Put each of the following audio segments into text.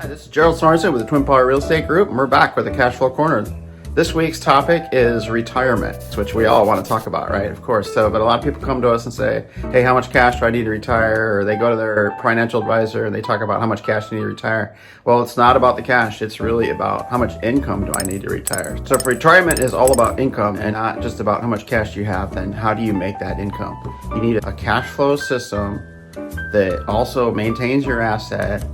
This is Gerald Sorensen with the Twin Power Real Estate Group, and we're back with the Cash Flow Corner. This week's topic is retirement, which we all want to talk about, right? Of course. But a lot of people come to us and say, hey, how much cash do I need to retire? Or they go to their financial advisor and they talk about how much cash they need to retire. Well, it's not about the cash. It's really about how much income do I need to retire? So if retirement is all about income and not just about how much cash you have, then how do you make that income? You need a cash flow system that also maintains your asset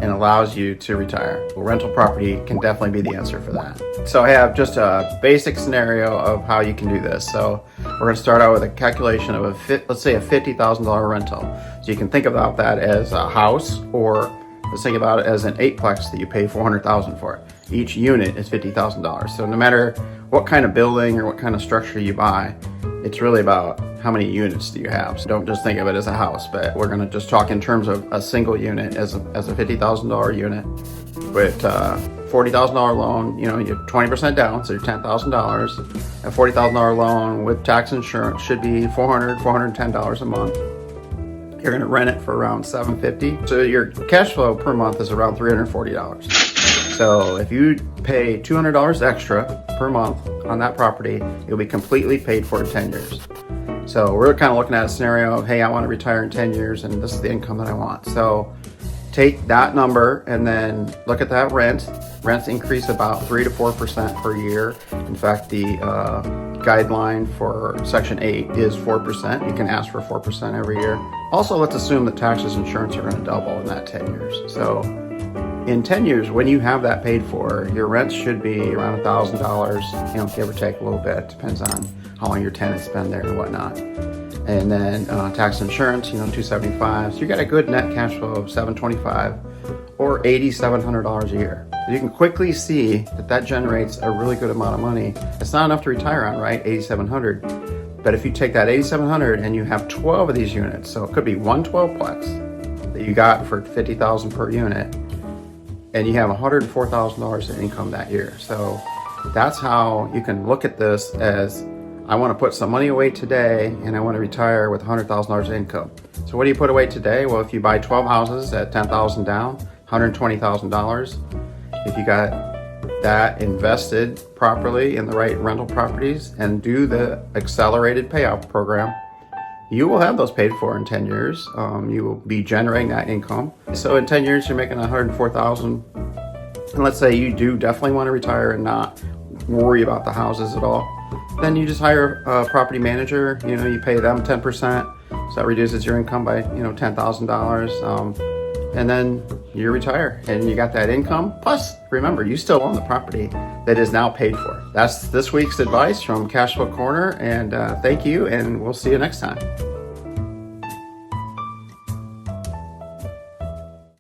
and allows you to retire. Well, rental property can definitely be the answer for that. So I have just a basic scenario of how you can do this. So we're going to start out with a calculation of let's say a $50,000 rental. So you can think about that as a house, or let's think about it as an 8-plex that you pay $400,000 for. Each unit is $50,000. So no matter what kind of building or what kind of structure you buy, it's really about how many units do you have. So don't just think of it as a house, but we're going to just talk in terms of a single unit as a $50,000 unit with $40,000 loan. You have 20% down, so you're $10,000. A $40,000 loan with tax insurance should be $410 a month. You're going to rent it for around $750. So your cash flow per month is around $340. So if you pay $200 extra per month on that property, you'll be completely paid for in 10 years. So we're kind of looking at a scenario of, hey, I want to retire in 10 years and this is the income that I want. So take that number and then look at that rent. Rents increase about 3 to 4% per year. In fact, the guideline for Section 8 is 4%. You can ask for 4% every year. Also, let's assume that taxes and insurance are going to double in that 10 years. So in 10 years, when you have that paid for, your rent should be around $1,000, give or take a little bit. Depends on how long your tenants spend there and whatnot. And then tax insurance, $275. So you got a good net cash flow of $725 or $8,700 a year. So you can quickly see that generates a really good amount of money. It's not enough to retire on, right? $8,700. But if you take that $8,700 and you have 12 of these units, so it could be one 12-plex that you got for $50,000 per unit, and you have $104,000 in income that year. So that's how you can look at this as, I want to put some money away today and I want to retire with $100,000 in income. So what do you put away today? Well, if you buy 12 houses at $10,000 down, $120,000. If you got that invested properly in the right rental properties and do the accelerated payout program, you will have those paid for in 10 years. You will be generating that income. So in 10 years, you're making $104,000. And let's say you do definitely want to retire and not worry about the houses at all. Then you just hire a property manager. You pay them 10%. So that reduces your income by, $10,000. And then you retire and you got that income. Plus, remember, you still own the property that is now paid for. That's this week's advice from Cash Flow Corner. And thank you, and we'll see you next time.